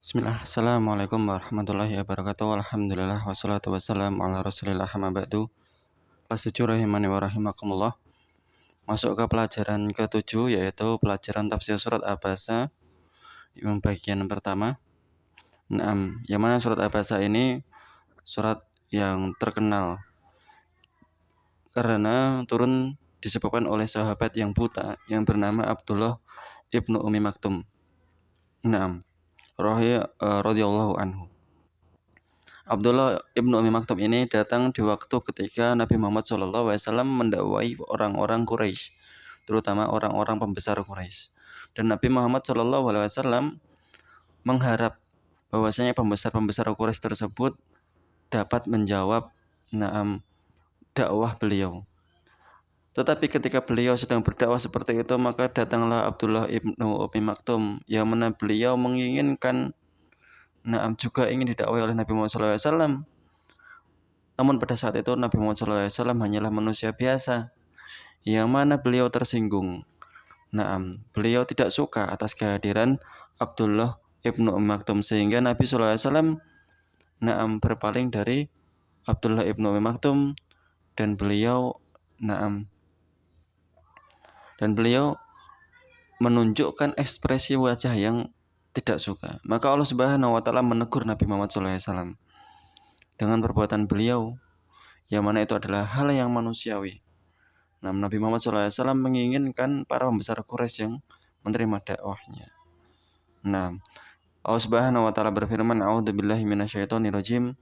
Bismillah, Assalamualaikum warahmatullahi wabarakatuh. Alhamdulillah, wassalatu wassalamu ala rasulillah, amma ba'du. Kelas 7 rahimani wa rahimakumullah. Masuk ke pelajaran ke-7, yaitu pelajaran tafsir surat Abasa, yang bagian pertama. Yang mana surat Abasa ini surat yang terkenal karena turun disebabkan oleh sahabat yang buta yang bernama Abdullah ibnu Umi Maktum. Radhiyallahu anhu. Abdullah ibnu Umi Maktum ini datang di waktu ketika Nabi Muhammad SAW mendakwai orang-orang Quraisy, terutama orang-orang pembesar Quraisy. Dan Nabi Muhammad SAW mengharap bahwasanya pembesar-pembesar Quraisy tersebut dapat menjawab dakwah beliau. Tetapi ketika beliau sedang berdakwah seperti itu, maka datanglah Abdullah ibnu Umi Maktum yang mana beliau menginginkan juga ingin didakwai oleh Nabi Muhammad SAW. Namun pada saat itu Nabi Muhammad SAW hanyalah manusia biasa, yang mana beliau tersinggung. Beliau tidak suka atas kehadiran Abdullah ibnu Maktum, sehingga Nabi SAW berpaling dari Abdullah ibnu Maktum dan beliau menunjukkan ekspresi wajah yang tidak suka. Maka Allah Subhanahu wa taala menegur Nabi Muhammad SAW dengan perbuatan beliau, yang mana itu adalah hal yang manusiawi. Nabi Muhammad SAW menginginkan para pembesar Quraisy yang menerima dakwahnya. Allah Subhanahu wa taala berfirman, "A'udzubillahi minasyaitonirrajim.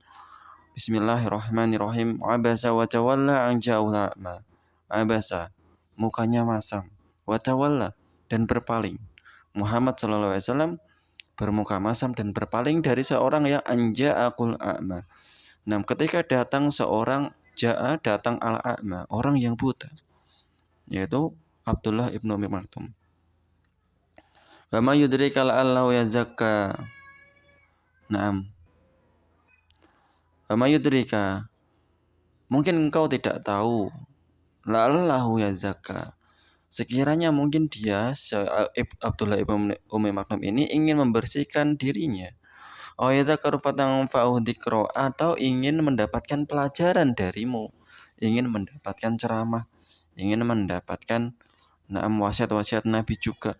Bismillahirrahmanirrahim. Abasa wa tawalla an ja'ul a'ma." Abasa, mukanya masam, wa tawalla, dan berpaling. Muhammad SAW bermuka masam dan berpaling dari seorang yang anja'akul a'ma. Ketika datang seorang datang al-a'ma, orang yang buta, yaitu Abdullah ibnu Umi Maktum. Wa ma yudrika la'allahu yazakka. Wa ma yudrika, mungkin engkau tidak tahu, la'allahu yazakka, sekiranya mungkin dia Abdullah ibnu Umi Maktum ini ingin membersihkan dirinya. Atau ingin mendapatkan pelajaran darimu, ingin mendapatkan ceramah, ingin mendapatkan wasiat-wasiat Nabi juga.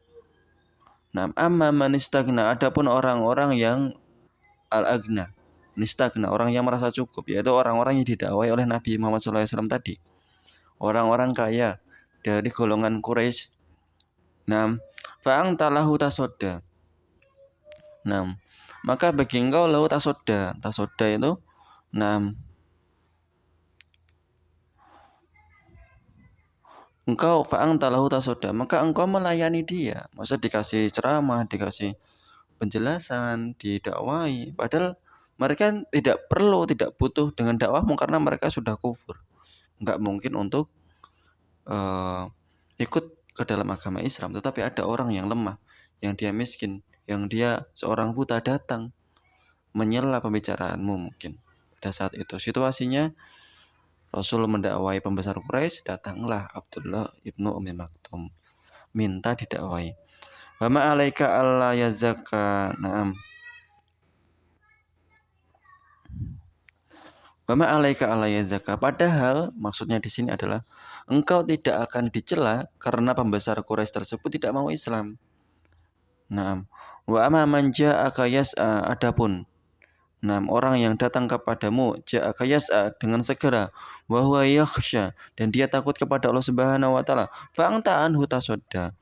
Amma man istagna, adapun orang-orang yang al-agna, nistagna, orang yang merasa cukup, yaitu orang-orang yang didakwai oleh Nabi Muhammad SAW tadi, orang-orang kaya dari golongan Quraisy. Fa'angta lahu tasodda. Maka bagi engkau lahu tasodda. Tasodda itu engkau fa'angta lahu tasodda, maka engkau melayani dia. Maksud dikasih ceramah, dikasih penjelasan, didakwai. Padahal mereka tidak butuh dengan dakwahmu karena mereka sudah kufur. Enggak mungkin untuk ikut ke dalam agama Islam. Tetapi ada orang yang lemah, yang dia miskin, yang dia seorang buta datang menyela pembicaraanmu mungkin. Pada saat itu situasinya Rasul mendakwai pembesar Quraisy, datanglah Abdullah ibnu Umi Maktum minta didakwai. Wa ma alaika alla yazakka. Wa ma alaika alla yazakka. Padahal maksudnya di sini adalah engkau tidak akan dicela karena pembesar Quraisy tersebut tidak mau Islam. Wa amma man ja'aka yas'a, adapun orang yang datang kepadamu ja'aka yas'a, dengan segera, wa huwa yakhsha, dan dia takut kepada Allah Subhanahu wa taala, fa'anta anhu tasodda.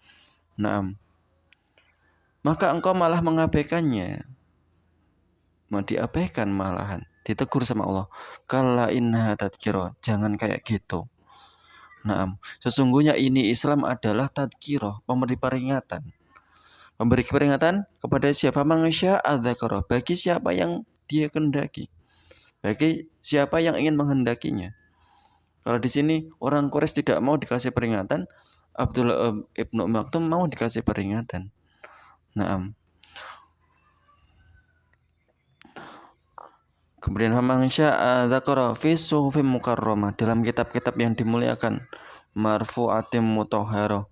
Maka engkau malah mengabaikannya. Mau diabaikan malahan, ditegur sama Allah. Kalla innaha tadhkirah, jangan kayak gitu. Sesungguhnya ini Islam adalah tadhkirah, memberi peringatan. Memberi peringatan kepada siapa? Mangsya'a, bagi siapa yang dia kehendaki, bagi siapa yang ingin menghendakinya. Kalau di sini orang Quraisy tidak mau dikasih peringatan, Abdullah ibnu Maktum mau dikasih peringatan. Kemudian mangsya'a dzakara fi suhufim mukarramah, dalam kitab-kitab yang dimuliakan, marfu'atim mutahharah,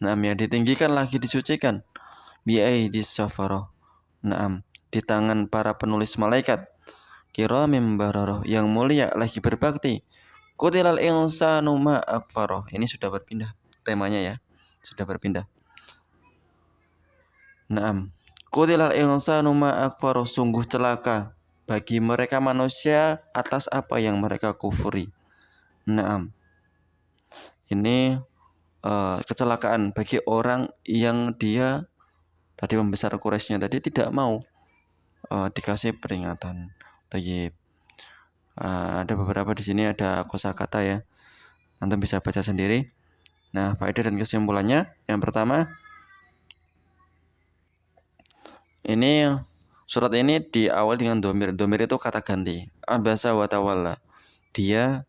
yang ditinggikan lagi disucikan, bi'aidis safarah, di tangan para penulis malaikat kiramim bararah yang mulia lagi berbakti. Qutilal insanu ma akfarah. Ini sudah berpindah temanya ya. Sudah berpindah. Naam. Qutilal insanu ma akfarah, sungguh celaka bagi mereka manusia atas apa yang mereka kufuri. Naam. Ini kecelakaan bagi orang yang dia tadi membesar Quraisynya tadi tidak mau dikasih peringatan. Tayyib. Ada beberapa di sini ada kosakata ya. Antum bisa baca sendiri. Nah, faedah dan kesimpulannya yang pertama, ini surat ini diawali dengan domir. Domir itu kata ganti. Abasa wa tawalla. Dia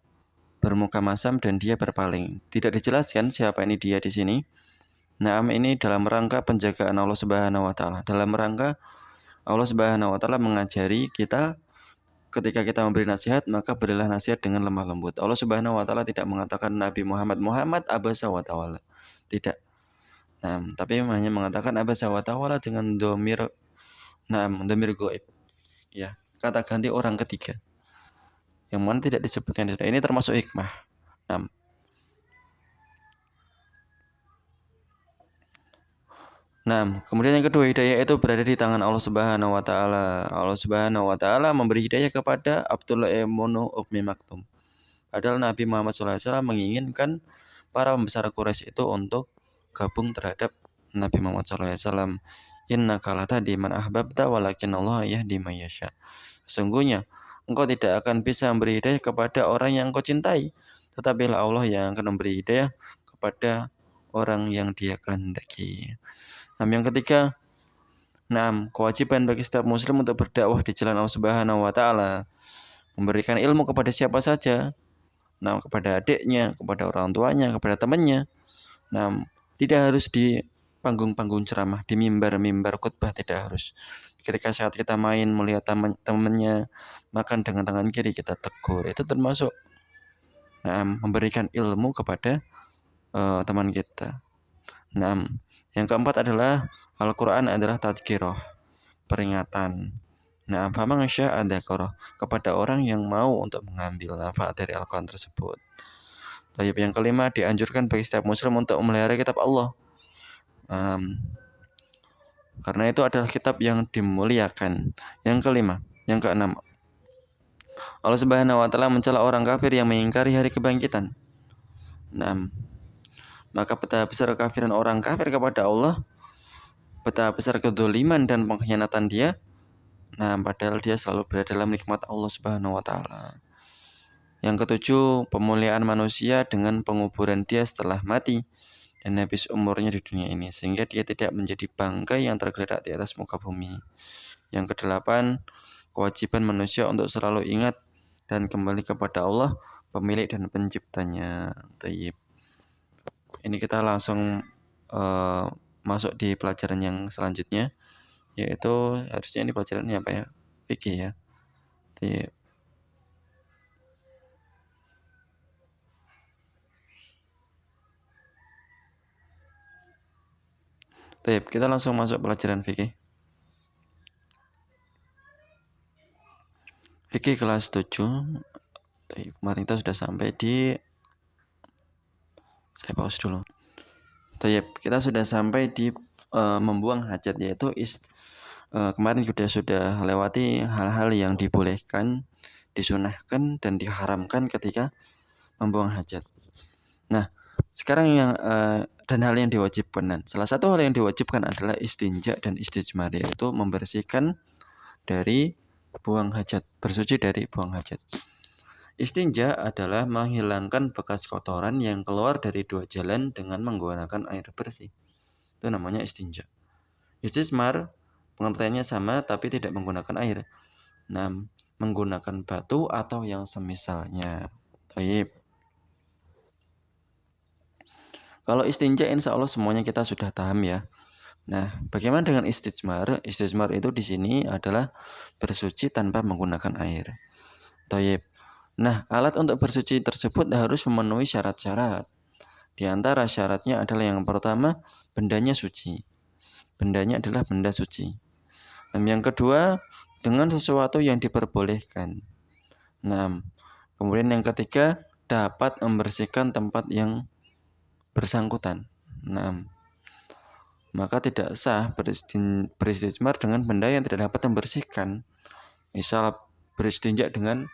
bermuka masam dan dia berpaling. Tidak dijelaskan siapa ini dia di sini. Nah, ini dalam rangka penjagaan Allah Subhanahu wa taala. Dalam rangka Allah Subhanahu wa taala mengajari kita ketika kita memberi nasihat, maka berilah nasihat dengan lemah lembut. Allah Subhanahu wa taala tidak mengatakan Nabi Muhammad abasa wa tawalla. Tidak. Nah, tapi hanya mengatakan abasa wa tawalla dengan domir goib. Ya, kata ganti orang ketiga. Yang mana tidak disebutkan. Ini termasuk hikmah. Nah, kemudian yang kedua, hidayah itu berada di tangan Allah Subhanahu wa taala. Allah Subhanahu wa taala memberi hidayah kepada Abdullah ibn Ummi Maktum. Padahal Nabi Muhammad SAW menginginkan para pembesar Quraisy itu untuk gabung terhadap Nabi Muhammad SAW. Innaka latahdi man ahbabta walakin Allah yahdi man yasha. Sesungguhnya engkau tidak akan bisa memberi hidayah kepada orang yang engkau cintai, tetapi Allah yang akan memberi hidayah kepada orang yang Dia kehendaki. Yang ketiga, kewajiban bagi setiap muslim untuk berdakwah di jalan Allah Subhanahu wa taala, memberikan ilmu kepada siapa saja. Kepada adiknya, kepada orang tuanya, kepada temannya. Tidak harus di panggung-panggung ceramah, di mimbar-mimbar khutbah, tidak harus. Ketika saat kita main melihat temannya makan dengan tangan kiri, kita tegur. Itu termasuk memberikan ilmu kepada teman kita. Yang keempat adalah Al-Quran adalah tadhkirah, peringatan. Faman syaa dzakara, kepada orang yang mau untuk mengambil manfaat dari Al-Quran tersebut. Yang kelima, dianjurkan bagi setiap muslim untuk memelihara kitab Allah. Karena itu adalah kitab yang dimuliakan. Yang keenam, Allah Subhanahu wa taala mencela orang kafir yang mengingkari hari kebangkitan. Maka betapa besar kekafiran orang kafir kepada Allah, betapa besar kedzaliman dan pengkhianatan dia. Padahal dia selalu berada dalam nikmat Allah Subhanahu wa taala. Yang ketujuh, pemuliaan manusia dengan penguburan dia setelah mati dan habis umurnya di dunia ini, sehingga dia tidak menjadi bangkai yang tergeletak di atas muka bumi. Yang kedelapan, kewajiban manusia untuk selalu ingat dan kembali kepada Allah, pemilik dan penciptanya. Tayyib. Ini kita langsung masuk di pelajaran yang selanjutnya, yaitu harusnya ini pelajarannya apa ya? Fikih ya. Tayyib. Kita langsung masuk pelajaran fikih. Fikih kelas 7. Kemarin kita sudah sampai di, saya pause dulu. Kita sudah sampai di membuang hajat, yaitu kemarin sudah lewati hal-hal yang dibolehkan, disunahkan dan diharamkan ketika membuang hajat. Sekarang dan hal yang diwajibkan. Salah satu hal yang diwajibkan adalah istinja dan istijmar, yaitu membersihkan dari buang hajat, bersuci dari buang hajat. Istinja adalah menghilangkan bekas kotoran yang keluar dari dua jalan dengan menggunakan air bersih. Itu namanya istinja. Istijmar pengertiannya sama tapi tidak menggunakan air. Menggunakan batu atau yang semisalnya. Baik. Kalau istinja insya Allah semuanya kita sudah paham ya. Bagaimana dengan istijmar? Istijmar itu di sini adalah bersuci tanpa menggunakan air. Tayyib. Alat untuk bersuci tersebut harus memenuhi syarat-syarat. Di antara syaratnya adalah yang pertama, bendanya suci. Bendanya adalah benda suci. Yang kedua, dengan sesuatu yang diperbolehkan. Kemudian yang ketiga, dapat membersihkan tempat yang bersangkutan. Maka tidak sah beristinja dengan benda yang tidak dapat membersihkan. Misal beristinja dengan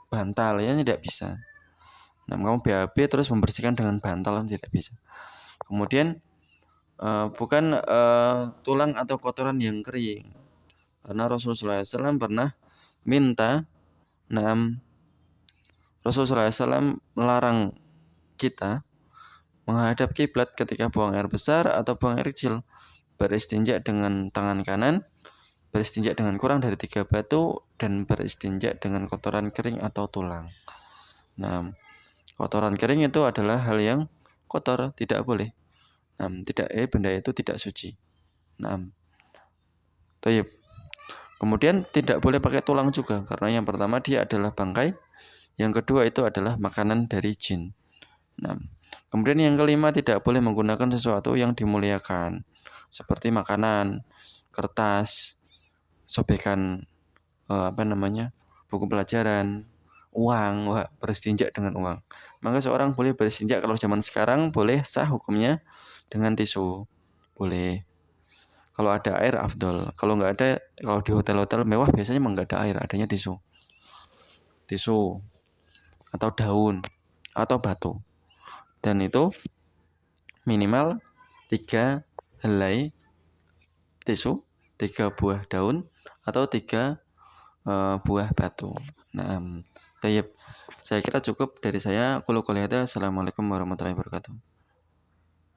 bantal, ya tidak bisa. Kamu BAB terus membersihkan dengan bantal, tidak bisa. Kemudian bukan tulang atau kotoran yang kering. Karena Rasulullah SAW pernah minta, Rasulullah SAW melarang kita menghadap kiblat ketika buang air besar atau buang air kecil. Beristinja dengan tangan kanan, beristinja dengan kurang dari 3 batu, dan beristinja dengan kotoran kering atau tulang. Kotoran kering itu adalah hal yang kotor, tidak boleh. Benda itu tidak suci. Kemudian tidak boleh pakai tulang juga, karena yang pertama dia adalah bangkai, yang kedua itu adalah makanan dari jin. Kemudian yang kelima, tidak boleh menggunakan sesuatu yang dimuliakan, seperti makanan, kertas, sobekan buku pelajaran, uang. Beristinja dengan uang. Maka seorang boleh beristinja kalau zaman sekarang boleh sah hukumnya dengan tisu, boleh. Kalau ada air afdol. Kalau nggak ada, kalau di hotel-hotel mewah biasanya nggak ada air, adanya tisu atau daun atau batu. Dan itu minimal 3 helai tisu, 3 buah daun, atau 3 buah batu. Saya kira cukup dari saya. Assalamualaikum warahmatullahi wabarakatuh.